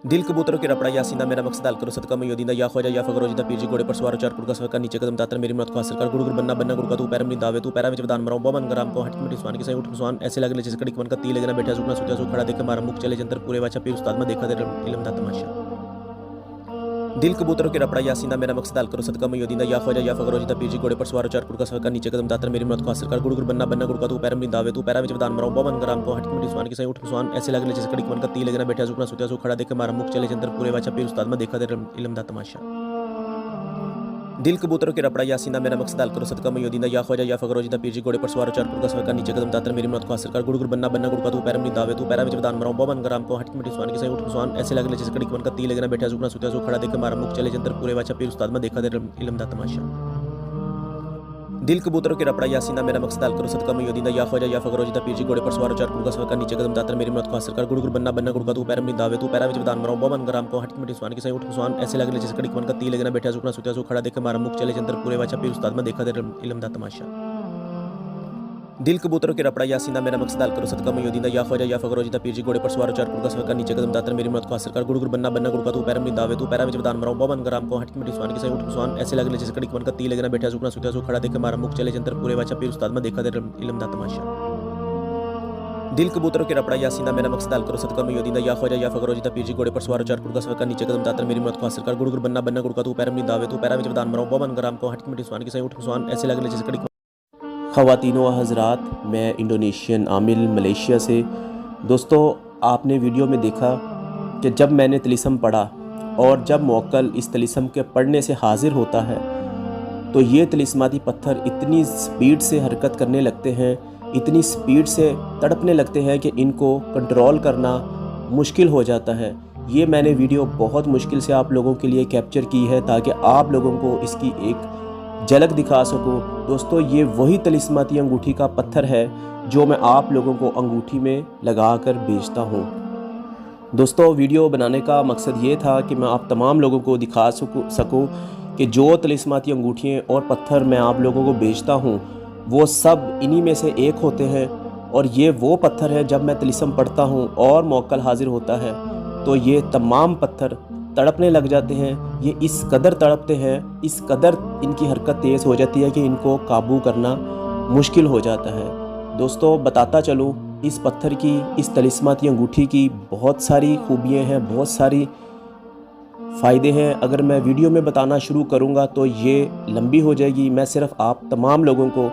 दिल कबूतरों की रपड़ा यासींदा मेरा मकसद हाल करो सदका मयोदींदा या ख्वाजा या फगरोजिदा पीर जी घोड़े पर सवार चार कुड़का सफर नीचे कदम दातर मेरी मौत को हासिल कर गुड़ गुड़ बन्ना बन्ना गुड़का तू पैरम नी दावे तू पैरा में वदान मराओ बमन गराम को हट मिटी सुहान के सही उठ सुहान ऐसे लगे जैसे कड़ी कमन का ती लेना बैठा सुखना सुत्या सु खड़ा देखे मारा मुख चले जंतर पूरे वाचा पीर उस्ताद में देखा दे इल्म दा तमाशा दिल कबूतरों की रपड़ा यासींदा मेरा मकसद हाल करो सदका मयोदींदा या ख्वाजा या फगरोजिदा पीर जी घोड़े पर सवार चार कुड़का सफर नीचे कदम दातर मेरी मौत को हासिल कर गुड़ गुड़ बन्ना बन्ना गुड़का तू पैरम नी दावे तू पैरा में वदान मराओ बमन गराम को हट मिटी सुहान के सही उठ सुहान ऐसे लगे जैसे कड़ी कमन का ती लेना बैठा सुखना सुत्या सु खड़ा देखे मारा मुख चले जंतर पूरे वाचा पीर उस्ताद में देखा दे इल्म दा तमाशा दिल कबूतरों के रपड़ा यासींदा मेरा मकसद हाल करो सदका मयोदींदा या ख्वाजा या फगरोजिदा पीर जी घोड़े पर सवार चार कुड़का सफर नीचे कदम दातर मेरी मौत को हासिल कर गुड़ गुड़ बन्ना बन्ना गुड़का तू पैरम नी दावे तू पैरा में वदान मराओ बमन गराम को हट मिटी सुहान के सही उठ सुहान ऐसे लगे जैसे कड़ी कमन का ती लेना बैठा सुखना सुत्या सु खड़ा देखे मारा मुख चले जंतर पूरे वाचा पीर उस्ताद में देखा दे इल्म दा तमाशा दिल कबूतरों के रपड़ा यासींदा मेरा मकसद हाल करो सदका मयोदींदा या ख्वाजा या फगरोजिदा पीर जी घोड़े पर सवार चार कुड़का सफर नीचे कदम दातर मेरी मौत को हासिल कर गुड़ गुड़ बन्ना बन्ना गुड़का तू पैरम नी दावे तू पैरा में वदान मराओ बमन गराम को हट मिटी सुहान के सही उठ सुहान ऐसे लगे जैसे कड़ी कमन का ती लेना बैठा सुखना सुत्या सु खड़ा देखे मारा मुख चले जंतर पूरे वाचा पीर उस्ताद में देखा दे इल्म दा तमाशा दिल कबूतरों के रपड़ा यासींदा मेरा मकसद हाल करो सदका मयोदींदा या ख्वाजा या फगरोजिदा पीर जी घोड़े पर सवार चार कुड़का सफर नीचे कदम दातर मेरी मौत को हासिल कर गुड़ गुड़ बन्ना बन्ना गुड़का तू पैरम नी दावे तू पैरा में वदान मराओ बमन गराम को हट मिटी सुहान के सही उठ सुहान ऐसे लगे जैसे कड़ी कमन का ती लेना बैठा सुखना सुत्या सु खड़ा देखे मारा मुख चले जंतर पूरे वाचा पीर उस्ताद में देखा दे इल्म दा तमाशा दिल कबूतरों के रपड़ा यासींदा मेरा मकसद हाल करो सदका मयोदींदा या ख्वाजा या फगरोजिदा पीर जी घोड़े पर सवार चार कुड़का सफर नीचे कदम दातर मेरी मौत को हासिल कर गुड़ गुड़ बन्ना बन्ना गुड़का तू पैरम नी दावे तू पैरा में वदान मराओ बमन गराम को हट मिटी सुहान के सही उठ सुहान ऐसे लगे जैसे कड़ी ख़वातीनो व हज़रात, मैं इंडोनेशियन आमिल मलेशिया से। दोस्तों, आपने वीडियो में देखा कि जब मैंने तिलिस्म पढ़ा और जब मोक्कल इस तिलिस्म के पढ़ने से हाजिर होता है तो ये तिलिस्माती पत्थर इतनी स्पीड से हरकत करने लगते हैं, इतनी स्पीड से तड़पने लगते हैं कि इनको कंट्रोल करना मुश्किल हो जाता है। ये मैंने वीडियो बहुत मुश्किल से आप लोगों के लिए कैप्चर की है ताकि आप लोगों को इसकी एक झलक दिखा सकूं। दोस्तों, ये वही तिलिस्माती अंगूठी का पत्थर है जो मैं आप लोगों को अंगूठी में लगा कर बेचता हूँ। दोस्तों, वीडियो बनाने का मकसद ये था कि मैं आप तमाम लोगों को दिखा सकूं कि जो तिलिस्माती अंगूठियाँ और पत्थर मैं आप लोगों को बेचता हूँ वो सब इन्हीं में से एक होते हैं। और ये वो पत्थर है जब मैं तिलिस्म पढ़ता हूँ और मोक्कल हाजिर होता है तो ये तमाम पत्थर तड़पने लग जाते हैं। ये इस कदर तड़पते हैं, इस कदर इनकी हरकत तेज़ हो जाती है कि इनको काबू करना मुश्किल हो जाता है। दोस्तों, बताता चलूँ, इस पत्थर की, इस तिलिस्माती अंगूठी की बहुत सारी खूबियाँ हैं, बहुत सारी फ़ायदे हैं। अगर मैं वीडियो में बताना शुरू करूँगा तो ये लंबी हो जाएगी। मैं सिर्फ आप तमाम लोगों को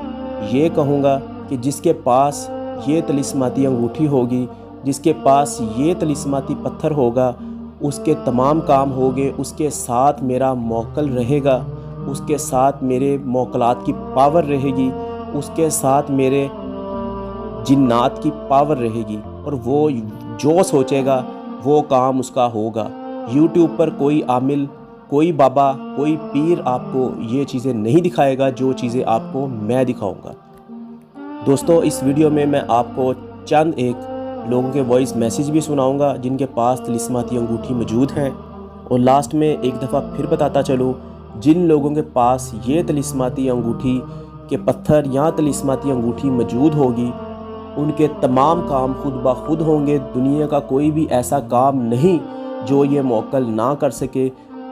ये कहूँगा कि जिसके पास ये तिलिस्माती अंगूठी होगी, जिसके पास ये तिलिस्माती पत्थर होगा, उसके तमाम काम होंगे, उसके साथ मेरा मोक्कल रहेगा, उसके साथ मेरे मोक्कलात की पावर रहेगी, उसके साथ मेरे जिन्नात की पावर रहेगी और वो जो सोचेगा वो काम उसका होगा। यूट्यूब पर कोई आमिल, कोई बाबा, कोई पीर आपको ये चीज़ें नहीं दिखाएगा जो चीज़ें आपको मैं दिखाऊंगा। दोस्तों, इस वीडियो में मैं आपको चंद एक लोगों के वॉइस मैसेज भी सुनाऊंगा जिनके पास तिलिस्माती अंगूठी मौजूद हैं। और लास्ट में एक दफ़ा फिर बताता चलूँ, जिन लोगों के पास ये तिलिस्माती अंगूठी के पत्थर या तिलिस्माती अंगूठी मौजूद होगी उनके तमाम काम खुद ब खुद होंगे। दुनिया का कोई भी ऐसा काम नहीं जो ये मोक्कल ना कर सके।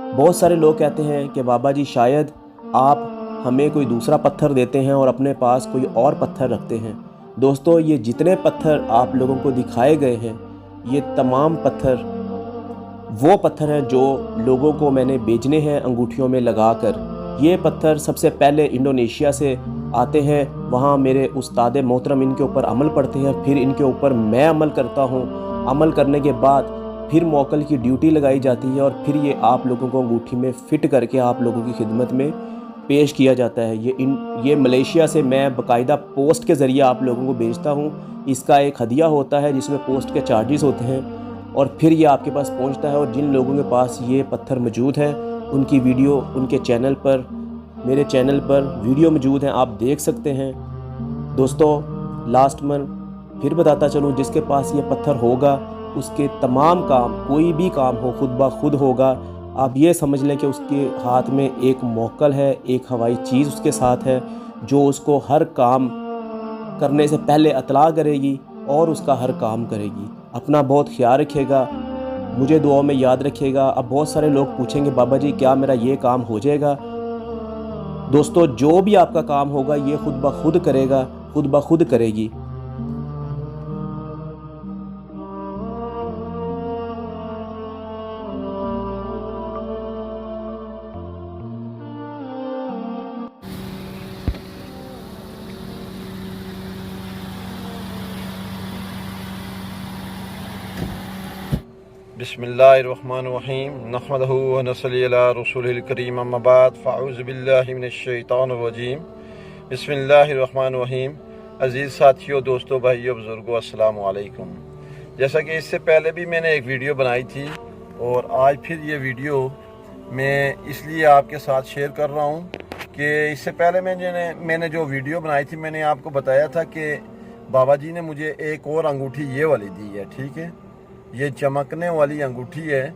बहुत सारे लोग कहते हैं कि बाबा जी शायद आप हमें कोई दूसरा पत्थर देते हैं और अपने पास कोई और पत्थर रखते हैं। दोस्तों, ये जितने पत्थर आप लोगों को दिखाए गए हैं ये तमाम पत्थर वो पत्थर हैं जो लोगों को मैंने बेचने हैं अंगूठियों में लगाकर। ये पत्थर सबसे पहले इंडोनेशिया से आते हैं, वहाँ मेरे उस्ताद मोहतरम इनके ऊपर अमल पढ़ते हैं, फिर इनके ऊपर मैं अमल करता हूँ। अमल करने के बाद फिर मोक्कल की ड्यूटी लगाई जाती है और फिर ये आप लोगों को अंगूठी में फ़िट करके आप लोगों की खिदमत में पेश किया जाता है। ये मलेशिया से मैं बाकायदा पोस्ट के ज़रिए आप लोगों को भेजता हूँ। इसका एक हदिया होता है जिसमें पोस्ट के चार्जेस होते हैं और फिर ये आपके पास पहुँचता है। और जिन लोगों के पास ये पत्थर मौजूद है उनकी वीडियो उनके चैनल पर, मेरे चैनल पर वीडियो मौजूद हैं, आप देख सकते हैं। दोस्तों, लास्ट में फिर बताता चलूँ, जिसके पास ये पत्थर होगा उसके तमाम काम, कोई भी काम हो, खुद ब खुद होगा। आप ये समझ लें कि उसके हाथ में एक मोक्कल है, एक हवाई चीज़ उसके साथ है जो उसको हर काम करने से पहले इत्तला करेगी और उसका हर काम करेगी। अपना बहुत ख्याल रखिएगा। مجھے دعاؤں میں یاد رکھیے گا۔ اب بہت سارے لوگ پوچھیں گے بابا جی کیا میرا یہ کام ہو جائے گا؟ دوستو جو بھی آپ کا کام ہوگا یہ خود بخود کرے گا، خود بخود کرے گی۔ بسم اللہ الرحمن الرحیم نحمدہ و نصلی علی رسولہ الکریم اما بعد فاعوذ باللہ من الشیطان الرجیم بسم اللہ الرحمن الرحیم۔ عزیز ساتھیوں، دوستوں، بھائیوں، بزرگوں، السلام علیکم۔ جیسا کہ اس سے پہلے بھی میں نے ایک ویڈیو بنائی تھی اور آج پھر یہ ویڈیو میں اس لیے آپ کے ساتھ شیئر کر رہا ہوں کہ اس سے پہلے میں نے جو ویڈیو بنائی تھی میں نے آپ کو بتایا تھا کہ بابا جی نے مجھے ایک اور انگوٹھی یہ والی دی ہے، ٹھیک ہے، یہ چمکنے والی انگوٹھی ہے۔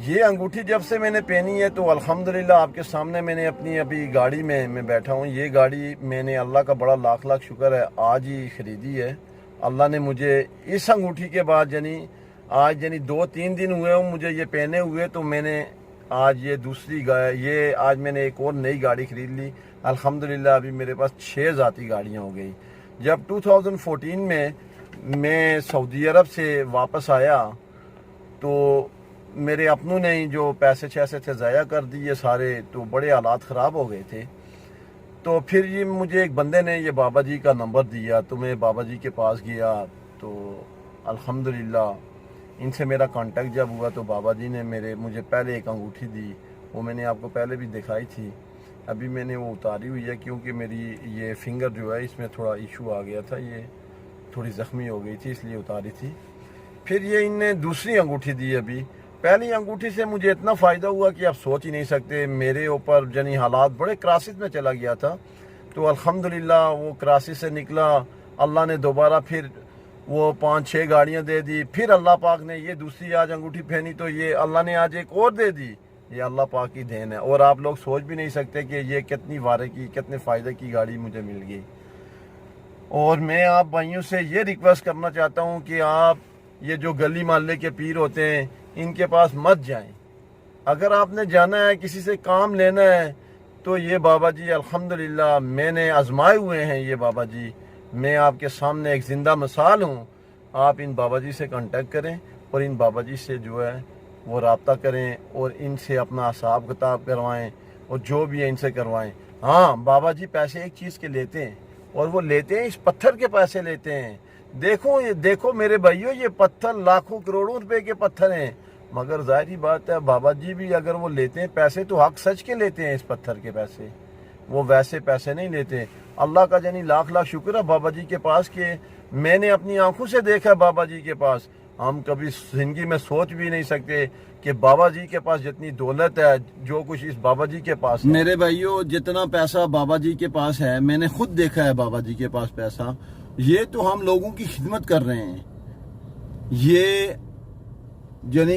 یہ انگوٹھی جب سے میں نے پہنی ہے تو الحمدللہ آپ کے سامنے میں نے اپنی ابھی گاڑی میں بیٹھا ہوں۔ یہ گاڑی میں نے اللہ کا بڑا لاکھ لاکھ شکر ہے آج ہی خریدی ہے۔ اللہ نے مجھے اس انگوٹھی کے بعد آج 2-3 دن ہوئے ہوں مجھے یہ پہنے ہوئے، تو میں نے آج آج میں نے ایک اور نئی گاڑی خرید لی۔ الحمدللہ ابھی میرے پاس 6 ذاتی گاڑیاں ہو گئی۔ جب 2014 میں سعودی عرب سے واپس آیا تو میرے اپنوں نے جو پیسے تھے ضائع کر دیے سارے، تو بڑے حالات خراب ہو گئے تھے۔ تو پھر یہ مجھے ایک بندے نے یہ بابا جی کا نمبر دیا، تو میں بابا جی کے پاس گیا، تو الحمدللہ ان سے میرا کانٹیکٹ جب ہوا تو بابا جی نے مجھے پہلے ایک انگوٹھی دی، وہ میں نے آپ کو پہلے بھی دکھائی تھی۔ ابھی میں نے وہ اتاری ہوئی ہے کیونکہ میری یہ فنگر جو ہے اس میں تھوڑا ایشو آ گیا تھا، یہ تھوڑی زخمی ہو گئی تھی اس لیے اتاری تھی۔ پھر یہ ان نے دوسری انگوٹھی دی ابھی۔ پہلی انگوٹھی سے مجھے اتنا فائدہ ہوا کہ آپ سوچ ہی نہیں سکتے، میرے اوپر حالات بڑے کرائسس میں چلا گیا تھا، تو الحمدللہ وہ کرائسس سے نکلا۔ اللہ نے دوبارہ پھر وہ 5-6 گاڑیاں دے دی، پھر اللہ پاک نے یہ دوسری آج انگوٹھی پہنی تو یہ اللہ نے آج ایک اور دے دی۔ یہ اللہ پاک کی دین ہے، اور آپ لوگ سوچ بھی نہیں سکتے کہ یہ کتنی وارے کی، کتنے فائدے کی گاڑی مجھے مل گئی۔ اور میں آپ بھائیوں سے یہ ریکویسٹ کرنا چاہتا ہوں کہ آپ یہ جو گلی محلے کے پیر ہوتے ہیں ان کے پاس مت جائیں۔ اگر آپ نے جانا ہے، کسی سے کام لینا ہے، تو یہ بابا جی الحمدللہ میں نے آزمائے ہوئے ہیں۔ یہ بابا جی میں آپ کے سامنے ایک زندہ مثال ہوں۔ آپ ان بابا جی سے کانٹیکٹ کریں اور ان بابا جی سے جو ہے وہ رابطہ کریں اور ان سے اپنا حساب کتاب کروائیں اور جو بھی ہے ان سے کروائیں۔ ہاں، بابا جی پیسے ایک چیز کے لیتے ہیں، اور وہ لیتے ہیں اس پتھر کے پیسے لیتے ہیں۔ دیکھو میرے بھائیوں، یہ پتھر لاکھوں کروڑوں روپے کے پتھر ہیں، مگر ظاہری بات ہے بابا جی بھی اگر وہ لیتے ہیں پیسے تو حق سچ کے لیتے ہیں۔ اس پتھر کے پیسے وہ ویسے پیسے نہیں لیتے۔ اللہ کا لاکھ لاکھ شکر ہے بابا جی کے پاس کہ میں نے اپنی آنکھوں سے دیکھا بابا جی کے پاس۔ ہم کبھی زندگی میں سوچ بھی نہیں سکتے کہ بابا جی کے پاس جتنی دولت ہے، جو کچھ اس بابا جی کے پاس ہے۔ میرے بھائیوں، جتنا پیسہ بابا جی کے پاس ہے، میں نے خود دیکھا ہے بابا جی کے پاس پیسہ، یہ تو ہم لوگوں کی خدمت کر رہے ہیں۔ یہ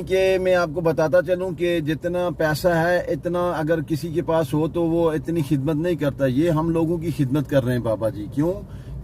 کہ میں آپ کو بتاتا چلوں کہ جتنا پیسہ ہے اتنا اگر کسی کے پاس ہو تو وہ اتنی خدمت نہیں کرتا۔ یہ ہم لوگوں کی خدمت کر رہے ہیں بابا جی، کیوں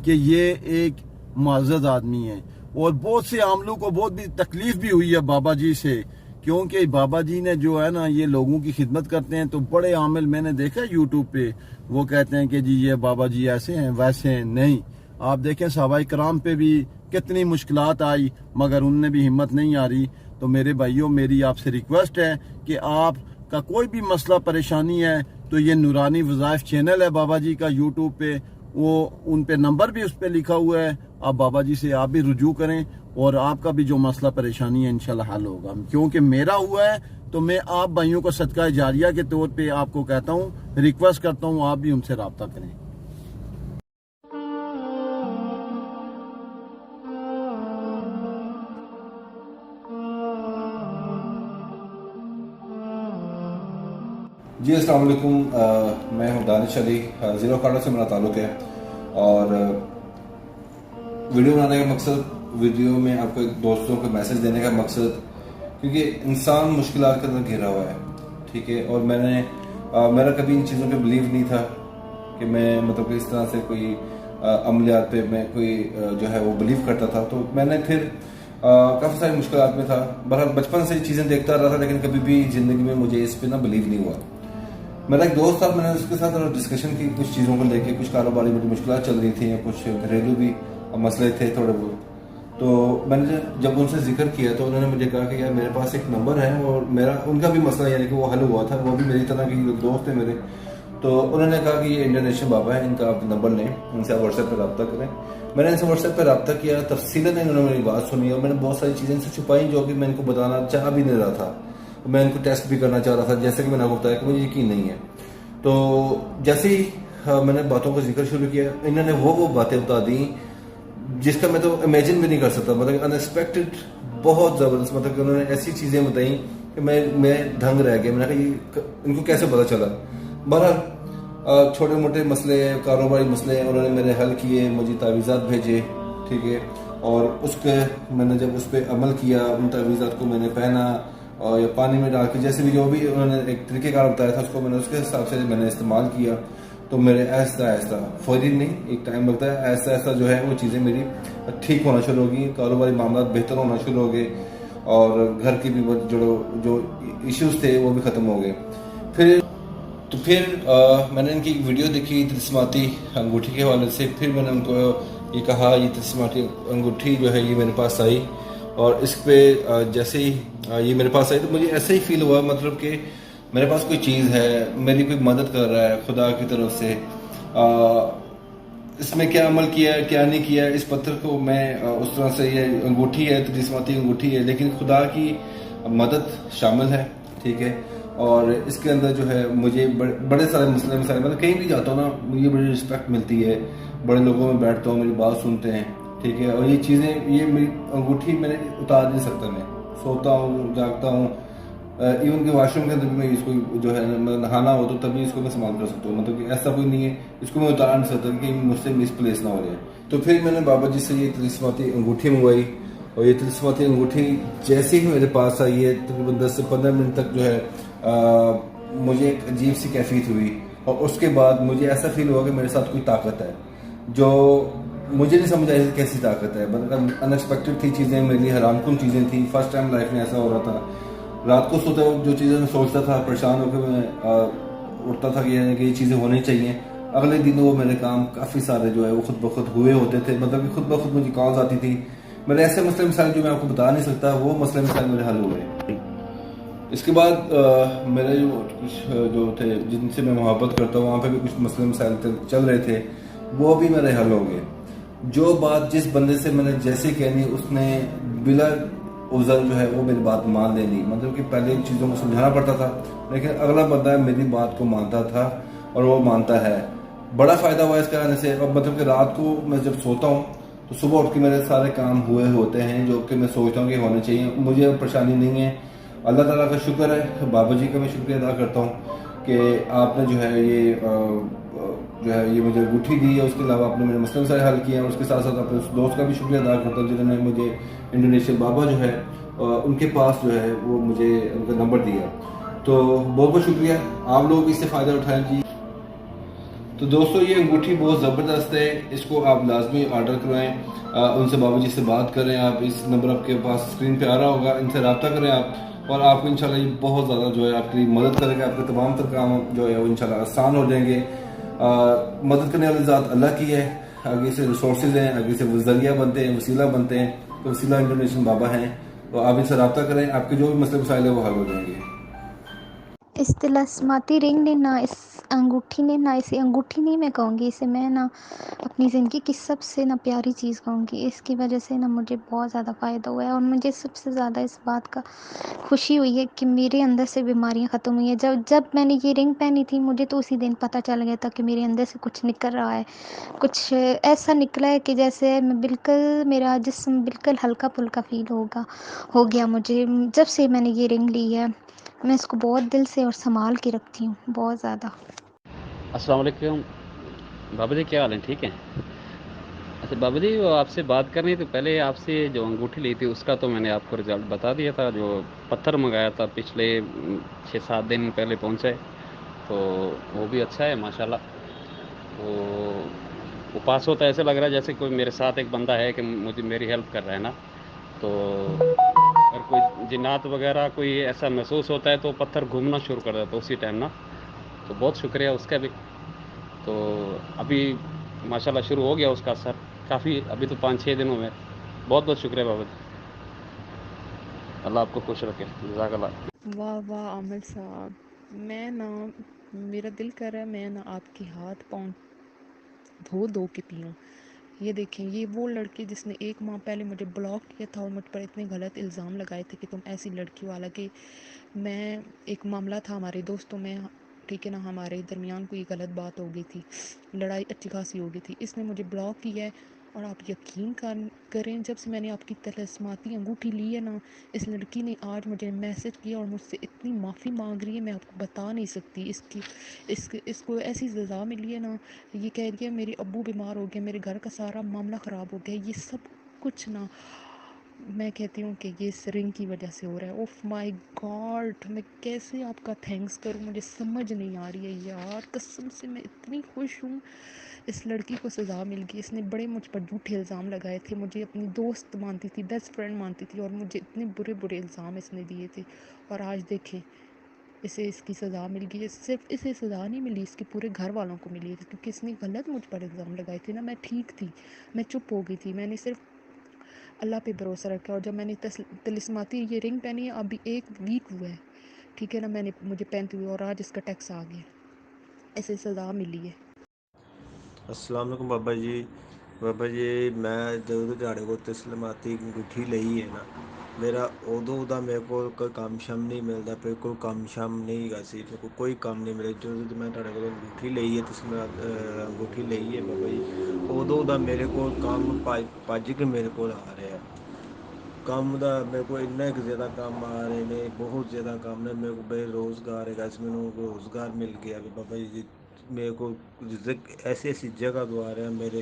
کہ یہ ایک معزز آدمی ہے، اور بہت سے عاملوں کو بہت بھی تکلیف بھی ہوئی ہے بابا جی سے، کیونکہ بابا جی نے جو ہے نا یہ لوگوں کی خدمت کرتے ہیں۔ تو بڑے عامل میں نے دیکھا یوٹیوب پہ، وہ کہتے ہیں کہ جی یہ بابا جی ایسے ہیں ویسے ہیں۔ نہیں، آپ دیکھیں صحابہ کرام پہ بھی کتنی مشکلات آئی مگر ان نے بھی ہمت نہیں آ رہی۔ تو میرے بھائیوں، میری آپ سے ریکویسٹ ہے کہ آپ کا کوئی بھی مسئلہ پریشانی ہے تو یہ نورانی وظائف چینل ہے بابا جی کا یوٹیوب پہ، وہ ان پہ نمبر بھی اس پہ لکھا ہوا ہے، آپ بابا جی سے آپ بھی رجوع کریں اور آپ کا بھی جو مسئلہ پریشانی ہے انشاءاللہ حل ہوگا۔ کیونکہ میرا ہوا ہے تو میں آپ بھائیوں کو صدقہ جاریہ کے طور پہ آپ کو کہتا ہوں، ریکویسٹ کرتا ہوں آپ بھی ان سے رابطہ کریں۔ جی السلام علیکم، میں ہوں دانش علی، ضلع اکھاڑہ سے میرا تعلق ہے، اور ویڈیو بنانے کا مقصد، ویڈیو میں آپ کو ایک دوستوں کو میسج دینے کا مقصد، کیونکہ انسان مشکلات کے اندر گھرا ہوا ہے، ٹھیک ہے، اور میرا کبھی ان چیزوں پہ بلیو نہیں تھا کہ میں مطلب کہ اس طرح سے کوئی عملیات پہ میں کوئی جو ہے وہ بلیو کرتا تھا۔ تو میں نے پھر काफ़ी सारी मुश्किलात में था। बहरहाल बचपन से चीज़ें देखता रहा था, लेकिन कभी भी ज़िंदगी में मुझे इस पे ना बिलीव नहीं हुआ। मेरा एक दोस्त था, मैंने उसके साथ डिस्कशन की कुछ चीज़ों को लेके, कुछ कारोबारी मेरी मुश्किलात चल रही थी, कुछ घरेलू भी मसले थे थोड़े बहुत। तो मैंने जब उनसे जिक्र किया तो उन्होंने मुझे कहा कि यार मेरे पास एक नंबर है, और मेरा उनका भी मसला यानी कि वो हल हुआ था, वो भी मेरी तरह के दोस्त थे मेरे। तो उन्होंने कहा कि ये इंडोनेशियन बाबा है, इनका आप नंबर लें, इनसे आप व्हाट्सएप पर रब्ता करें। मैंने इनसे व्हाट्सएप पर रब्ता किया, तफसीलन इन्होंने मेरी बात सुनी, और मैंने बहुत सारी चीज़ें इनसे छुपाई जो कि मैं इनको बताना चाह भी नहीं रहा था। मैं इनको टेस्ट भी करना चाह रहा था, जैसे कि मैंने आपको बताया कि मुझे यकीन नहीं है। तो जैसे ही मैंने बातों का जिक्र शुरू किया, इन्होंने वो बातें बता दी जिसका मैं तो इमेजिन भी नहीं कर सकता, मतलब अनएक्सपेक्टेड, बहुत ज़बरदस्त। मतलब कि उन्होंने ऐसी चीज़ें बताई कि मैं दंग रह गया। मैंने कहा ये इनको कैसे पता चला। बहरहाल छोटे मोटे मसले, कारोबारी मसले उन्होंने मेरे हल किए, मुझे तावीज़ात भेजे, ठीक है। और उसके मैंने जब उस पर अमल किया, उन तावीज़ात को मैंने पहना और या पानी में डाल के, जैसे भी जो भी उन्होंने एक तरीक़ेकार बताया था, उसको मैंने उसके हिसाब से मैंने इस्तेमाल किया। तो मेरे ऐसा फौरी नहीं, एक टाइम लगता है, ऐसा जो है वो चीज़ें मेरी ठीक होना शुरू हो गई, कारोबारी मामला बेहतर होना शुरू हो गए, और घर की भी जो इश्यूज थे वो भी ख़त्म हो गए। फिर मैंने इनकी एक वीडियो देखी तिलिस्माती अंगूठी के हवाले से। फिर मैंने उनको ये कहा, ये तिलिस्माती अंगूठी जो है ये मेरे पास आई, और इस पर जैसे ही ये मेरे पास आई तो मुझे ऐसा ही फील हुआ, मतलब कि मेरे पास कोई चीज़ है, मेरी कोई मदद कर रहा है खुदा की तरफ से। इसमें क्या अमल किया है, क्या नहीं किया है, इस पत्थर को मैं उस तरह से, ये अंगूठी है, तिलिस्माती अंगूठी है, लेकिन खुदा की मदद शामिल है, ठीक है। और इसके अंदर जो है मुझे बड़े सारे मसले मसाइल, मतलब कहीं भी जाता हूँ ना, मुझे बड़ी रिस्पेक्ट मिलती है, बड़े लोगों में बैठता हूँ, मेरी बात सुनते हैं, ठीक है। और ये चीज़ें, ये मेरी अंगूठी मैंने उतार नहीं सकता, मैं सोता हूँ, जागता हूँ, इवन कि वॉशरूम के अंदर भी मैं इसको जो है मतलब नहाना हो तो तभी इसको मैं इस्तेमाल कर सकता हूँ, मतलब कि ऐसा कोई नहीं है इसको मैं उतार नहीं सकता कि मुझसे मिसप्लेस ना हो जाए। तो फिर मैंने बाबा जी से ये तिलिस्माती अंगूठी मंगवाई, और ये तिलिस्माती अंगूठी जैसे ही मेरे पास आई है, तकरीबन 10 से 15 मिनट तक जो है मुझे एक अजीब सी कैफियत हुई, और उसके बाद मुझे ऐसा फील हुआ कि मेरे साथ कोई ताकत है जो मुझे नहीं समझ आई कैसी ताकत है। मतलब अनएक्सपेक्टेड थी चीज़ें, मेरे लिए हरामकुन चीज़ें थी, फर्स्ट टाइम लाइफ में ऐसा हो रहा था। रात को सोते वक्त जो चीज़ें मैं सोचता था, परेशान होकर मैं उठता था कि ये चीज़ें होनी चाहिए, अगले दिन वो मेरे काम काफ़ी सारे जो है वो खुद ब खुद हुए होते थे, मतलब कि खुद ब खुद मुझे कॉल्स आती थी। मेरे ऐसे मसले मसाइल जो मैं आपको बता नहीं सकता, वो मसले मसाइल मेरे हल हुए। इसके बाद मेरे जो थे, जिनसे मैं मोहब्बत करता हूँ, वहाँ पे भी कुछ मसले मसाइल चल रहे थे, वो भी मेरे हल हो गए। जो बात जिस बंदे से मैंने जैसे कहनी, उसने बिला उज़र जो है वो मेरी बात मान लेनी, मतलब कि पहले इन चीज़ों को समझाना पड़ता था, लेकिन अगला बंदा मेरी बात को मानता था, और वो मानता है। बड़ा फ़ायदा हुआ इसका आने से। अब मतलब कि रात को मैं जब सोता हूँ तो सुबह उठ के मेरे सारे काम हुए होते हैं जो कि मैं सोचता हूँ कि होने चाहिए, मुझे परेशानी नहीं है। अल्लाह ताला का शुक्र है, बाबा जी का मैं शुक्रिया अदा करता हूँ कि आपने जो है ये मुझे अंगूठी दी है, उसके अलावा आपने मेरे मसले मसाइल हल किए हैं। और उसके साथ साथ अपने उस दोस्त का भी शुक्रिया अदा करता हूँ जिन्होंने मुझे इंडोनेशियन बाबा जो है उनके पास जो है वो मुझे उनका नंबर दिया। तो बहुत बहुत शुक्रिया, आप लोग इससे फ़ायदा उठाएं जी। तो दोस्तों ये अंगूठी बहुत ज़बरदस्त है, इसको आप लाजमी ऑर्डर करवाएं, उनसे बाबा जी से बात करें। आप इस नंबर आपके पास स्क्रीन पे आ रहा होगा, इनसे रब्ता करें आप, और आपको इंशाल्लाह ये बहुत ज़्यादा जो है आपके लिए मदद करेगा। आपके तमाम तर काम जो है वो इंशाल्लाह आसान हो जाएंगे। मदद करने वाली ज़ात अल्लाह की है, आगे से रिसोर्सेज हैं, आगे से वज़रिया बनते हैं, वसीला बनते हैं, तो वसीला इंडोनेशियन बाबा हैं। तो आप इनसे रब्ता करें, आपके जो भी मसले मसाइल है वो हल हो जाएंगे। इस तिलिस्माती रिंग ने ना, इस अंगूठी ने ना, इसे अंगूठी नहीं मैं कहूँगी, इसे मैं ना अपनी ज़िंदगी की सबसे ना प्यारी चीज़ कहूँगी। इसकी वजह से ना मुझे बहुत ज़्यादा फ़ायदा हुआ है, और मुझे सबसे ज़्यादा इस बात का खुशी हुई है कि मेरे अंदर से बीमारियां ख़त्म हुई हैं। जब मैंने ये रिंग पहनी थी, मुझे तो उसी दिन पता चल गया था कि मेरे अंदर से कुछ निकल रहा है, कुछ ऐसा निकला है कि जैसे मैं बिल्कुल, मेरा जिस्म बिल्कुल हल्का फुल्का फील हो गया मुझे जब से मैंने ये रिंग ली है। मैं इसको बहुत दिल से और संभाल के रखती हूँ, बहुत ज़्यादा। अस्सलाम वालेकुम बाबा जी, क्या हाल है? ठीक है। अच्छा बाबा जी, वो आपसे बात करनी थी। पहले आपसे जो अंगूठी ली थी उसका तो मैंने आपको रिजल्ट बता दिया था। जो पत्थर मंगाया था पिछले 6-7 दिन पहले पहुंचा है, तो वो भी अच्छा है माशाल्लाह। वो वो पास होता है, ऐसे लग रहा है जैसे कोई मेरे साथ एक बंदा है कि मुझे मेरी हेल्प कर रहा है ना। تو अगर कोई जिन्नात वगैरह कोई ऐसा महसूस होता है तो पत्थर घूमना शुरू कर देता है उसी टाइम ना। तो बहुत शुक्रिया उसका भी। तो अभी माशाल्लाह शुरू हो गया उसका असर काफ़ी, अभी तो 5-6 दिन हुए। बहुत बहुत शुक्रिया बाबा जी, अल्लाह आपको खुश रखे, जज़ाकल्लाह। वाह वाह आमिर साहब, मैं ना, मेरा दिल कर रहा है मैं ना आपके हाथ पाँव धो धो के पीऊँ। ये देखें, ये वो लड़की जिसने 1 माह पहले मुझे ब्लॉक किया था और मुझ पर इतने गलत इल्ज़ाम लगाए थे कि तुम ऐसी लड़की हो। हालांकि मैं, एक मामला था हमारे दोस्तों में, ठीक है ना, हमारे दरमियान कोई गलत बात हो गई थी, लड़ाई अच्छी खासी हो गई थी, इसने मुझे ब्लॉक किया है। और आप यकीन करें, जब से मैंने आपकी तिलस्माती अंगूठी ली है ना, इस लड़की ने आज मुझे मैसेज किया और मुझसे इतनी माफ़ी मांग रही है, मैं आपको बता नहीं सकती। इसको ऐसी सज़ा मिली है ना, ये कह रही है मेरे अब्बू बीमार हो गए, मेरे घर का सारा मामला ख़राब हो गया, ये सब कुछ ना, मैं कहती हूँ कि ये इस रिंग की वजह से हो रहा है। ओफ माय गॉड, मैं कैसे आपका थैंक्स करूँ, मुझे समझ नहीं आ रही है यार, कसम से मैं इतनी खुश हूँ। इस लड़की को सज़ा मिल गई। इसने बड़े मुझ पर झूठे इल्ज़ाम लगाए थे, मुझे अपनी दोस्त मानती थी, बेस्ट फ्रेंड मानती थी, और मुझे इतने बुरे बुरे इल्ज़ाम इसने दिए थे। और आज देखें, इसे इसकी सज़ा मिल गई है। सिर्फ इसे सज़ा नहीं मिली, इसके पूरे घर वालों को मिली है, क्योंकि इसने गलत मुझ पर इल्ज़ाम लगाए थे ना। मैं ठीक थी, मैं चुप हो गई थी, मैंने सिर्फ अल्लाह पे भरोसा रखा। और जब मैंने तिलिस्माती ये रिंग पहनी है, अभी 1 वीक हुआ है, ठीक है ना, मुझे पहनते हुए, और आज इसका टैक्स आ गया, इसे सज़ा मिली है। अस्सलाम वालेकुम बाबा जी मैं ਜਦੋਂ ਤੁਹਾਡੇ ਕੋਲ ਤਸਲੀਮਾਤੀ ਅੰਗੂਠੀ ਲਈ ਹੈ ਨਾ, ਮੇਰਾ ਉਦੋਂ ਦਾ ਮੇਰੇ ਕੋਲ ਕੋਈ ਕੰਮ ਸ਼ਮ ਨਹੀਂ ਮਿਲਦਾ, ਫਿਰ ਕੋਈ ਕੰਮ ਸ਼ਮ ਨਹੀਂ ਹੈਗਾ ਸੀ, ਮੇਰੇ ਕੋਲ ਕੋਈ ਕੰਮ ਨਹੀਂ ਮਿਲਿਆ। ਜਦੋਂ ਦੀ ਮੈਂ ਤੁਹਾਡੇ ਕੋਲ ਅੰਗੂਠੀ ਲਈ ਹੈ, ਅੰਗੂਠੀ ਲਈ ਹੈ ਬਾਬਾ ਜੀ, ਉਦੋਂ ਦਾ ਮੇਰੇ ਕੋਲ ਕੰਮ ਭੱਜ ਕੇ ਮੇਰੇ ਕੋਲ ਆ ਰਿਹਾ। ਕੰਮ ਦਾ ਮੇਰੇ ਕੋਲ ਇੰਨਾ ਕੁ ਜ਼ਿਆਦਾ ਕੰਮ ਆ ਰਹੇ ਨੇ, ਬਹੁਤ ਜ਼ਿਆਦਾ ਕੰਮ ਨੇ ਮੇਰੇ ਕੋਲ, ਬੇਰੁਜ਼ਗਾਰ ਹੈਗਾ ਸੀ, ਮੈਨੂੰ ਰੁਜ਼ਗਾਰ ਮਿਲ ਗਿਆ ਵੀ ਬਾਬਾ ਜੀ। मेरे को रिज़्क ऐसी ऐसी जगह दवा रहा, मेरे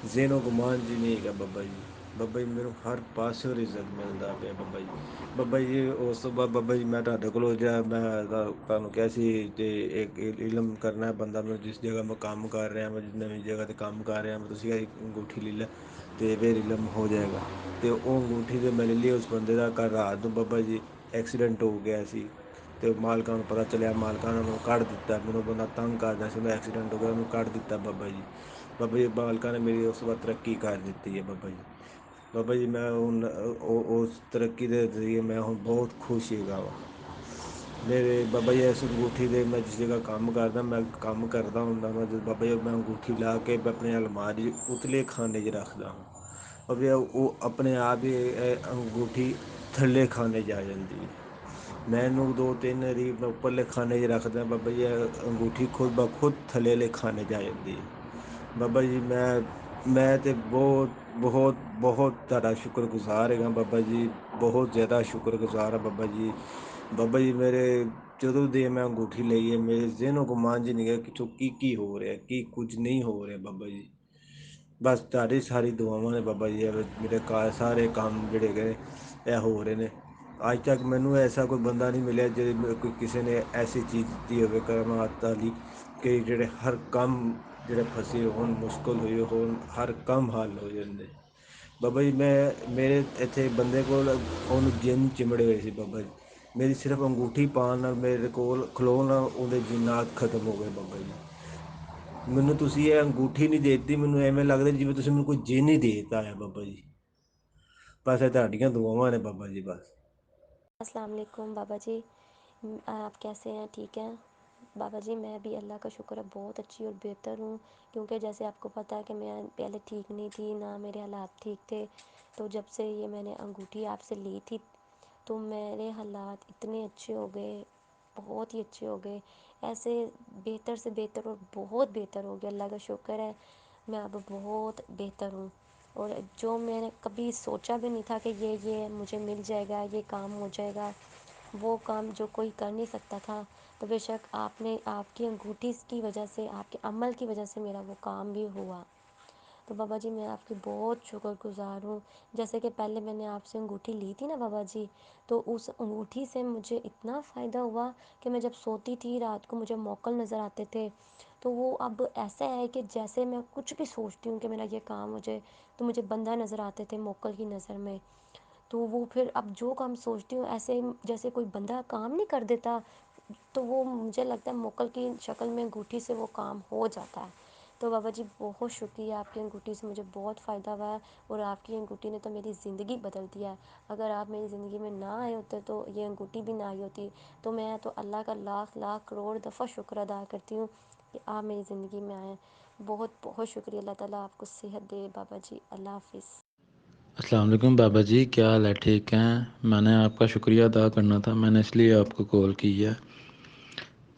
ज़हनो गुमान जी नहीं है बाबा जी मेरे हर पासों रिज़्क मिलता पे बाबा जी। उस तो बाद बाबा जी मैं ਤੁਹਾਡੇ ਕੋਲੋਂ ਜਿਹੜਾ ਮੈਂ ਤੁਹਾਨੂੰ ਕਿਹਾ ਸੀ ਤੇ ਇੱਕ ਇਲਮ ਕਰਨਾ ਹੈ ਬੰਦਾ, ਮੈਂ ਜਿਸ ਜਗ੍ਹਾ ਮੈਂ ਕੰਮ ਕਰ ਰਿਹਾ, ਮੈਂ ਨਵੀਂ ਜਗ੍ਹਾ ਤੇ ਕੰਮ ਕਰ ਰਿਹਾ, ਮੈਂ ਤੁਸੀਂ ਅੰਗੂਠੀ ਲੈ ਲੈ ਤੇ ਫਿਰ ਇਲਮ ਹੋ ਜਾਏਗਾ। ਤੇ ਉਹ ਅੰਗੂਠੀ ਤੇ ਮੈਂ ਲੈ ਲਈ ਉਸ ਬੰਦੇ ਦਾ। ਕੱਲ੍ਹ ਰਾਤ ਨੂੰ ਬਾਬਾ ਜੀ ਐਕਸੀਡੈਂਟ ਹੋ ਗਿਆ ਸੀ, ਤੇ ਮਾਲਕਾਂ ਨੂੰ ਪਤਾ ਚੱਲਿਆ, ਮਾਲਕਾਂ ਨੇ ਉਹਨੂੰ ਕੱਢ ਦਿੱਤਾ। ਮੈਨੂੰ ਬੰਦਾ ਤੰਗ ਕਰਦਾ ਸੀ, ਉਹਦਾ ਐਕਸੀਡੈਂਟ ਹੋ ਗਿਆ, ਉਹਨੂੰ ਕੱਢ ਦਿੱਤਾ ਬਾਬਾ ਜੀ। ਬਾਬਾ ਜੀ ਮਾਲਕਾਂ ਨੇ ਮੇਰੀ ਉਸ ਤੋਂ ਬਾਅਦ ਤਰੱਕੀ ਕਰ ਦਿੱਤੀ ਹੈ ਬਾਬਾ ਜੀ। ਬਾਬਾ ਜੀ ਮੈਂ ਹੁਣ ਉਸ ਤਰੱਕੀ ਦੇ ਜ਼ਰੀਏ ਮੈਂ ਹੁਣ ਬਹੁਤ ਖੁਸ਼ ਹੈਗਾ ਵਾ। ਮੇਰੇ ਬਾਬਾ ਜੀ ਇਸ ਅੰਗੂਠੀ ਦੇ, ਮੈਂ ਜਿਸ ਜਗ੍ਹਾ ਕੰਮ ਕਰਦਾ, ਮੈਂ ਕੰਮ ਕਰਦਾ ਹੁੰਦਾ ਮੈਂ ਬਾਬਾ ਜੀ, ਮੈਂ ਅੰਗੂਠੀ ਲਾ ਕੇ ਮੈਂ ਆਪਣੇ ਅਲਮਾਰੀ ਉਤਲੇ ਖਾਨੇ 'ਚ ਰੱਖਦਾ ਹਾਂ ਬਾਬਾ ਜੀ। ਉਹ ਆਪਣੇ ਆਪ ਹੀ ਅੰਗੂਠੀ ਥੱਲੇ ਖਾਨੇ 'ਚ ਆ ਜਾਂਦੀ ਹੈ। ਮੈਂ ਇਹਨੂੰ 2-3 ਵਾਰੀ ਮੈਂ ਉੱਪਰਲੇ ਖਾਨੇ 'ਚ ਰੱਖਦਾ ਬਾਬਾ ਜੀ, ਅੰਗੂਠੀ ਖੁਦ ਬ ਖੁਦ ਥੱਲੇਲੇ ਖਾਨੇ 'ਚ ਆ ਜਾਂਦੀ ਹੈ ਬਾਬਾ ਜੀ। ਮੈਂ ਤੇ ਬਹੁਤ ਬਹੁਤ ਬਹੁਤ ਤੁਹਾਡਾ ਸ਼ੁਕਰਗੁਜ਼ਾਰ ਹੈਗਾ ਬਾਬਾ ਜੀ, ਬਹੁਤ ਜ਼ਿਆਦਾ ਸ਼ੁਕਰਗੁਜ਼ਾਰ ਹਾਂ ਬਾਬਾ ਜੀ। ਬਾਬਾ ਜੀ ਮੇਰੇ ਜਦੋਂ ਦੇ ਮੈਂ ਅੰਗੂਠੀ ਲਈ ਹੈ, ਮੇਰੇ ਜ਼ਿਹਨੋ ਗੁਮਾਨ 'ਚ ਨਹੀਂ ਗਿਆ ਕਿ ਕੀ ਹੋ ਰਿਹਾ, ਕੀ ਕੁਝ ਨਹੀਂ ਹੋ ਰਿਹਾ ਬਾਬਾ ਜੀ। ਬਸ ਤੁਹਾਡੀ ਸਾਰੀ ਦੁਆਵਾਂ ਨੇ ਬਾਬਾ ਜੀ, ਮੇਰੇ ਸਾਰੇ ਕੰਮ ਜਿਹੜੇ ਗਏ ਇਹ ਹੋ ਰਹੇ ਨੇ। ਅੱਜ ਤੱਕ ਮੈਨੂੰ ਐਸਾ ਕੋਈ ਬੰਦਾ ਨਹੀਂ ਮਿਲਿਆ ਜਿਹੜੇ ਕੋਈ ਕਿਸੇ ਨੇ ਐਸੀ ਚੀਜ਼ ਦਿੱਤੀ ਹੋਵੇ ਕਰਾਮਾਤ ਵਾਲੀ, ਕਿ ਜਿਹੜੇ ਹਰ ਕੰਮ ਜਿਹੜੇ ਫਸੇ ਹੋਣ, ਮੁਸ਼ਕਲ ਹੋਏ ਹੋਣ, ਹਰ ਕੰਮ ਹੱਲ ਹੋ ਜਾਂਦੇ ਬਾਬਾ ਜੀ। ਮੇਰੇ ਇੱਥੇ ਬੰਦੇ ਕੋਲ ਉਹਨੂੰ ਜਿੰਨ ਚਿਮੜੇ ਹੋਏ ਸੀ ਬਾਬਾ ਜੀ, ਮੇਰੀ ਸਿਰਫ ਅੰਗੂਠੀ ਪਾਉਣ ਨਾਲ, ਮੇਰੇ ਕੋਲ ਖਲੋਣ ਨਾਲ ਉਹਦੇ ਜਿੰਨਾਤ ਖਤਮ ਹੋ ਗਏ ਬਾਬਾ ਜੀ। ਮੈਨੂੰ ਤੁਸੀਂ ਇਹ ਅੰਗੂਠੀ ਨਹੀਂ ਦੇ ਦਿੱਤੀ, ਮੈਨੂੰ ਐਵੇਂ ਲੱਗਦਾ ਜਿਵੇਂ ਤੁਸੀਂ ਮੈਨੂੰ ਕੋਈ ਜਿੰਨ ਹੀ ਦੇ ਦਿੱਤਾ ਹੈ ਬਾਬਾ ਜੀ। ਬਸ ਇਹ ਤੁਹਾਡੀਆਂ ਦੁਆਵਾਂ ਨੇ ਬਾਬਾ ਜੀ ਬਸ। अस्सलाम वालेकुम बाबा जी, आप कैसे हैं? ठीक हैं बाबा जी? मैं भी अल्लाह का शुक्र है बहुत अच्छी और बेहतर हूँ, क्योंकि जैसे आपको पता है कि मैं पहले ठीक नहीं थी, ना मेरे हालात ठीक थे। तो जब से ये मैंने अंगूठी आपसे ली थी, तो मेरे हालात इतने अच्छे हो गए, बहुत ही अच्छे हो गए, ऐसे बेहतर से बेहतर और बहुत बेहतर हो गया। अल्लाह का शुक्र है, मैं अब बहुत बेहतर हूँ। और जो मैंने कभी सोचा भी नहीं था कि ये मुझे मिल जाएगा, ये काम हो जाएगा, वो काम जो कोई कर नहीं सकता था, तो बेशक आपने, आपकी अंगूठी की वजह से, आपके अमल की वजह से मेरा वो काम भी हुआ। तो बाबा जी मैं आपकी बहुत शुक्रगुज़ार हूँ। जैसे कि पहले मैंने आपसे अंगूठी ली थी ना बाबा जी, तो उस अंगूठी से मुझे इतना फ़ायदा हुआ कि मैं जब सोती थी रात को, मुझे मौकल नज़र आते थे। तो वो अब ऐसा है कि जैसे मैं कुछ भी सोचती हूँ कि मेरा ये काम हो जाए, तो मुझे बंधा नज़र आते थे मौकल की नज़र में। تو وہ پھر اب جو کام سوچتی ہوں ایسے جیسے کوئی بندہ کام نہیں کر دیتا، تو وہ مجھے لگتا ہے موکل کی شکل میں انگوٹھی سے وہ کام ہو جاتا ہے۔ تو بابا جی بہت شکریہ، آپ کی انگوٹھی سے مجھے بہت فائدہ ہوا ہے، اور آپ کی انگوٹھی نے تو میری زندگی بدل دیا ہے۔ اگر آپ میری زندگی میں نہ آئے ہوتے تو یہ انگوٹھی بھی نہ آئی ہوتی۔ تو میں تو اللہ کا لاکھ لاکھ کروڑ دفعہ شکر ادا کرتی ہوں کہ آپ میری زندگی میں آئیں۔ بہت بہت شکریہ، اللہ تعالیٰ آپ کو صحت دے بابا جی۔ اللہ حافظ۔ السلام علیکم بابا جی، کیا حال ہے؟ ٹھیک ہیں؟ میں نے آپ کا شکریہ ادا کرنا تھا، میں نے اس لیے آپ کو کال کی ہے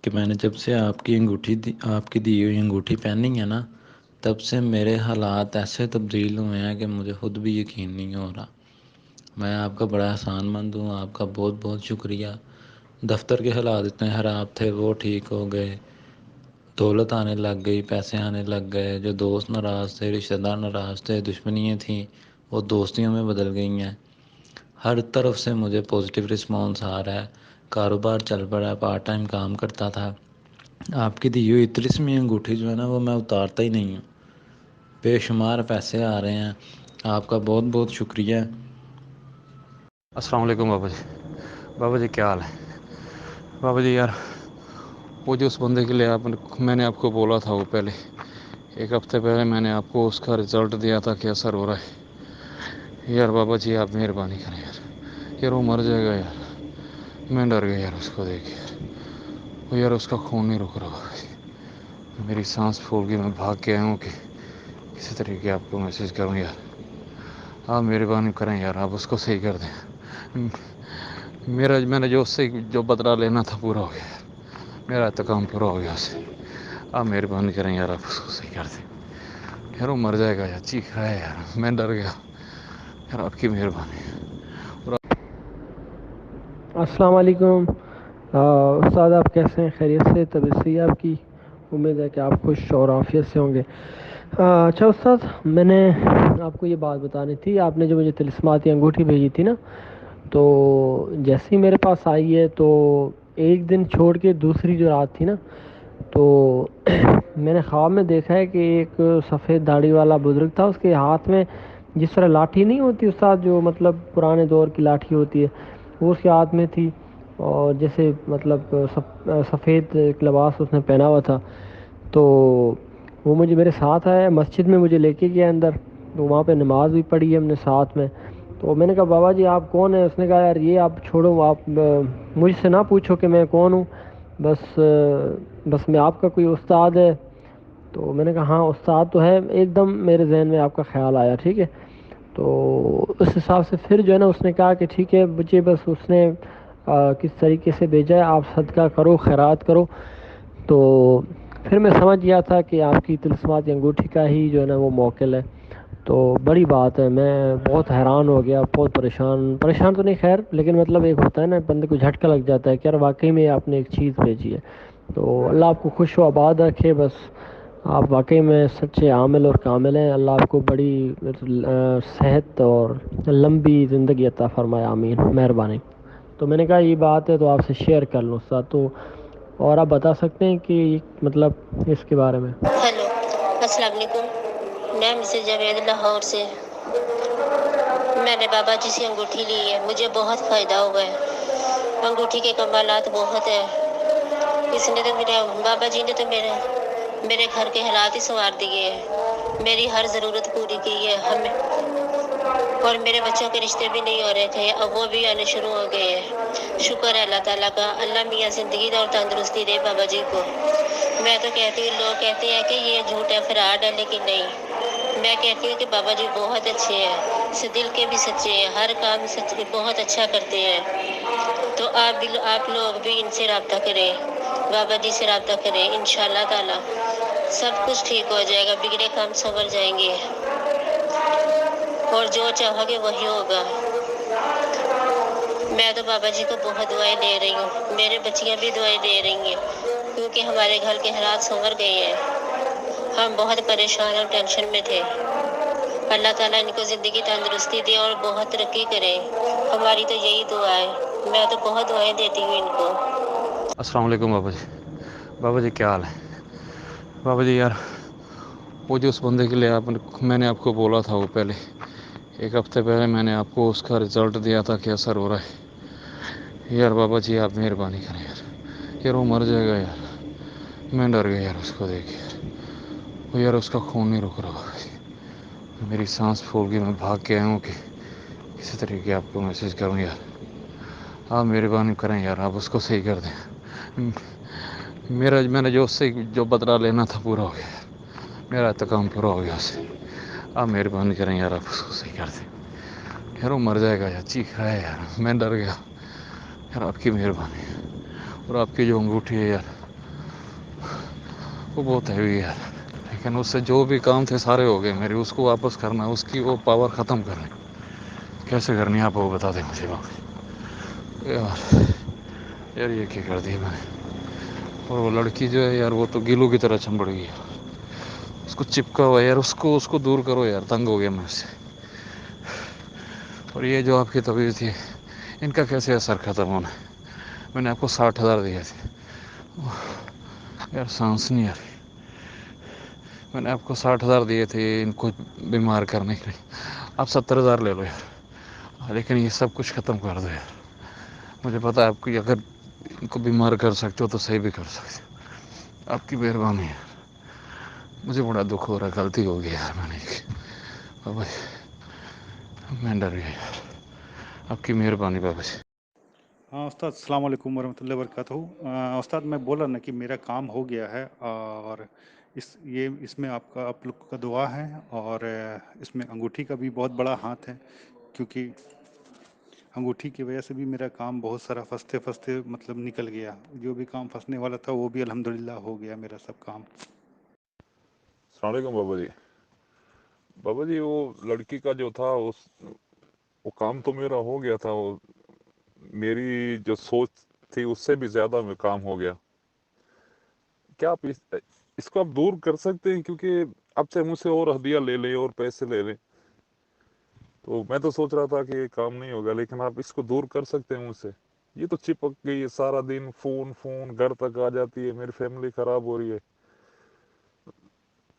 کہ میں نے جب سے آپ کی دی ہوئی انگوٹھی پہنی ہے نا، تب سے میرے حالات ایسے تبدیل ہوئے ہیں کہ مجھے خود بھی یقین نہیں ہو رہا۔ میں آپ کا بڑا احسان مند ہوں، آپ کا بہت بہت شکریہ۔ دفتر کے حالات اتنے خراب تھے، وہ ٹھیک ہو گئے، دولت آنے لگ گئی، پیسے آنے لگ گئے، جو دوست ناراض تھے، رشتہ دار ناراض تھے، دشمنیاں تھیں، وہ دوستیوں میں بدل گئی ہیں۔ ہر طرف سے مجھے پوزیٹیو رسپانس آ رہا ہے، کاروبار چل پڑا ہے، پارٹ ٹائم کام کرتا تھا۔ آپ کی دی ہوئی 33ویں انگوٹھی جو ہے نا، وہ میں اتارتا ہی نہیں ہوں، بے شمار پیسے آ رہے ہیں۔ آپ کا بہت بہت شکریہ۔ السلام علیکم بابا جی۔ بابا جی کیا حال ہے؟ بابا جی یار، وہ جو اس بندے کے لیے میں نے آپ کو بولا تھا، وہ پہلے 1 ہفتے پہلے میں نے آپ کو اس کا رزلٹ دیا تھا کہ اثر ہو رہا ہے۔ یار بابا جی آپ مہربانی کریں یار وہ مر جائے گا یار، میں ڈر گیا یار اس کو دیکھ کے، یار اس کا خون نہیں رک رہا، میری سانس پھول گئی، میں بھاگ کے آیا ہوں کہ کسی طریقے آپ کو میسیج کروں یار، آپ مہربانی کریں یار، آپ اس کو صحیح کر دیں۔ میں نے جو اس سے جو بدلہ لینا تھا پورا ہو گیا یار، میرا انتقام پورا ہو گیا اس سے، آپ مہربانی کریں یار، آپ اس کو صحیح کر دیں یار، وہ مر جائے گا یار، چیخ رہا ہے یار، میں ڈر گیا یار، آپ کی مہربانی۔ السلام علیکم استاد، آپ کیسے ہیں؟ خیریت سے؟ طبیعت صحیح ہے آپ کی؟ امید ہے کہ آپ خوش اور عافیت سے ہوں گے۔ اچھا استاد، میں نے آپ کو یہ بات بتانی تھی، آپ نے جو مجھے طلسماتی انگوٹھی بھیجی تھی نا، تو جیسے ہی میرے پاس آئی ہے تو ایک دن چھوڑ کے دوسری جو رات تھی نا، تو میں نے خواب میں دیکھا ہے کہ ایک سفید داڑھی والا بزرگ تھا، اس کے ہاتھ میں جس طرح لاٹھی نہیں ہوتی استاد، جو مطلب پرانے دور کی لاٹھی ہوتی ہے، وہ اس کے ہاتھ میں تھی، اور جیسے مطلب سفید ایک لباس اس نے پہنا ہوا تھا۔ تو وہ میرے ساتھ آیا، مسجد میں مجھے لے کے گیا اندر، تو وہاں پہ نماز بھی پڑھی ہم نے ساتھ میں۔ تو میں نے کہا بابا جی آپ کون ہیں؟ اس نے کہا یار یہ آپ چھوڑو، آپ مجھ سے نہ پوچھو کہ میں کون ہوں، بس میں آپ کا کوئی استاد ہے؟ تو میں نے کہا ہاں استاد تو ہے۔ ایک دم میرے ذہن میں آپ کا خیال آیا، ٹھیک ہے؟ تو اس حساب سے پھر جو ہے نا اس نے کہا کہ ٹھیک ہے بچے، بس اس نے کس طریقے سے بھیجا ہے، آپ صدقہ کرو، خیرات کرو۔ تو پھر میں سمجھ گیا تھا کہ آپ کی طلسماتی انگوٹھی کا ہی جو ہے نا وہ موکل ہے۔ تو بڑی بات ہے، میں بہت حیران ہو گیا، بہت پریشان تو نہیں خیر، لیکن مطلب ایک ہوتا ہے نا بندے کو جھٹکا لگ جاتا ہے کہ یار واقعی میں آپ نے ایک چیز بھیجی ہے۔ تو اللہ آپ کو خوش و آباد رکھے، بس آپ واقعی میں سچے عامل اور کامل ہیں، اللہ آپ کو بڑی صحت اور لمبی زندگی عطا فرمائے، آمین، مہربانی۔ تو میں نے کہا یہ بات ہے تو آپ سے شیئر کر لوں استاد، تو اور آپ بتا سکتے ہیں کہ مطلب اس کے بارے میں؟ ہیلو، السلام علیکم، میں مسز جاوید لاہور سے۔ میں نے بابا جی سے انگوٹھی لی ہے، مجھے بہت فائدہ ہوا ہے، انگوٹھی کے کمالات بہت ہیں۔ اس نے تو بابا جی نے تو میرے گھر کے حالات ہی سنوار دیے ہیں، میری ہر ضرورت پوری کی ہے اور میرے بچوں کے رشتے بھی نہیں ہو رہے تھے، اب وہ بھی آنے شروع ہو گئے ہیں۔ شکر ہے اللہ تعالیٰ کا، اللہ میاں زندگی اور تندرستی دے بابا جی کو۔ میں تو کہتی ہوں، لوگ کہتے ہیں کہ یہ جھوٹ ہے، فراڈ ہے، لیکن نہیں، میں کہتی ہوں کہ بابا جی بہت اچھے ہیں، دل کے بھی سچے ہیں، ہر کام سچے بہت اچھا کرتے ہیں۔ تو آپ لوگ بھی ان سے رابطہ کریں، بابا جی سے رابطہ کریں، انشاءاللہ تعالیٰ سب کچھ ٹھیک ہو جائے گا، بگڑے کام سنور جائیں گے اور جو چاہو گے وہی ہوگا۔ میں تو بابا جی کو بہت دعائیں دے رہی ہوں، میرے بچیاں بھی دعائیں دے رہی ہیں، کیونکہ ہمارے گھر کے حالات سنور گئے ہیں، ہم بہت پریشان اور ٹینشن میں تھے۔ اللہ تعالیٰ ان کو زندگی تندرستی دے اور بہت ترقی کرے، ہماری تو یہی دعا ہے، میں تو بہت دعائیں دیتی ہوں ان کو۔ السلام علیکم بابا جی۔ بابا جی کیا حال ہے؟ بابا جی یار، وہ جو اس بندے کے لیے میں نے آپ کو بولا تھا، وہ پہلے एक हफ्ते पहले मैंने आपको उसका रिज़ल्ट दिया था कि असर हो रहा है। यार बाबा जी आप मेहरबानी करें यार, यार वो मर जाएगा यार, मैं डर गया यार उसको देख के यार, वो यार उसका खून नहीं रुक रहा, मेरी सांस फूल गई, मैं भाग के आया हूँ कि किसी तरीके आपको मैसेज करूँ यार, आप मेहरबानी करें यार, आप उसको सही कर दें। मैंने जो उससे जो बदला लेना था पूरा हो गया यार, मेरा तो काम पूरा हो गया उससे, आप मेहरबानी करें यार, आप उसको सही कर दें यार, वो मर जाएगा यार, चीख रहा है यार, मैं डर गया यार, आपकी मेहरबानी। और आपकी जो अंगूठी है यार वो बहुत हैवी है यार, लेकिन उससे जो भी काम थे सारे हो गए मेरे, उसको वापस करना, उसकी वो पावर ख़त्म करनी, कैसे करनी है आप वो बता दें मुझे यार। यार ये क्या कर दिया मैंने, और वो लड़की जो है यार वो तो गिलू की तरह चंबड़ गई, उसको चिपका हुआ यार, उसको उसको दूर करो यार, तंग हो गया मैं उससे। और ये जो आपकी तबीयत थी इनका कैसे असर ख़त्म होना है, मैंने आपको 60,000 दिए थे यार, सांस नहीं आ रही, मैंने आपको 60,000 दिए थे इनको बीमार करने के लिए, आप 70,000 ले लो यार, लेकिन ये सब कुछ ख़त्म कर दो यार, मुझे पता है आपको अगर इनको बीमार कर सकते हो तो सही भी कर सकते हो, आपकी मेहरबानी है, मुझे बड़ा दुख हो रहा है, गलती हो गई यार मैंने, बाबा मैं डर गया यार, आपकी मेहरबानी बाबा जी। हाँ उस्ताद, अस्सलाम वालेकुम वरहमतुल्लाहि वबरकातुहू। उस्ताद मैं बोला ना कि मेरा काम हो गया है, और इसमें आपका आप लोग का दुआ है, और इसमें अंगूठी का भी बहुत बड़ा हाथ है, क्योंकि अंगूठी की वजह से भी मेरा काम बहुत सारा फंसते फंसते मतलब निकल गया, जो भी काम फंसने वाला था वो भी अल्हम्दुलिल्लाह हो गया मेरा सब काम। अस्सलाम वालेकुम बाबा जी वो लड़की का जो था वो काम तो मेरा हो गया था, वो मेरी जो सोच थी उससे भी ज्यादा में काम हो गया। क्या आप इसको आप दूर कर सकते हैं, क्योंकि अब से मुझसे और हदिया ले लें और पैसे ले लें, तो मैं तो सोच रहा था कि ये काम नहीं होगा, लेकिन आप इसको दूर कर सकते हैं मुझसे। ये तो चिपक गई है, सारा दिन फोन फोन घर तक आ जाती है, मेरी फैमिली खराब हो रही है।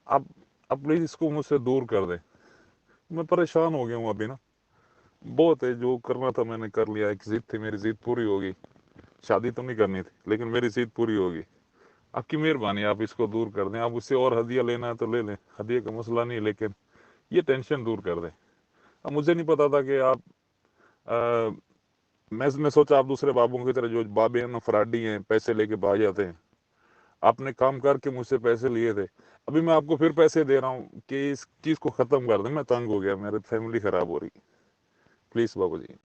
आप प्लीज इसको मुझसे दूर कर दें, मैं परेशान हो गया हूँ अभी ना, बहुत है, जो करना था मैंने कर लिया, एक जिद थी मेरी, जिद पूरी होगी, शादी तो नहीं करनी थी लेकिन मेरी जिद पूरी होगी। आपकी मेहरबानी, आप इसको दूर कर दें, आप उससे और हदिया लेना है तो ले लें, हदिया का मसला नहीं है, लेकिन ये टेंशन दूर कर दें। अब मुझे नहीं पता था कि आप आ, मैं सोचा आप दूसरे बाबों की तरह जो बाबे हैं ना फराडी हैं, पैसे लेके भाग जाते हैं, आपने काम करके मुझसे पैसे लिए थे, अभी मैं आपको फिर पैसे दे रहा हूँ कि इस चीज को खत्म कर दें, मैं तंग हो गया, मेरी फैमिली खराब हो रही, प्लीज बाबू जी।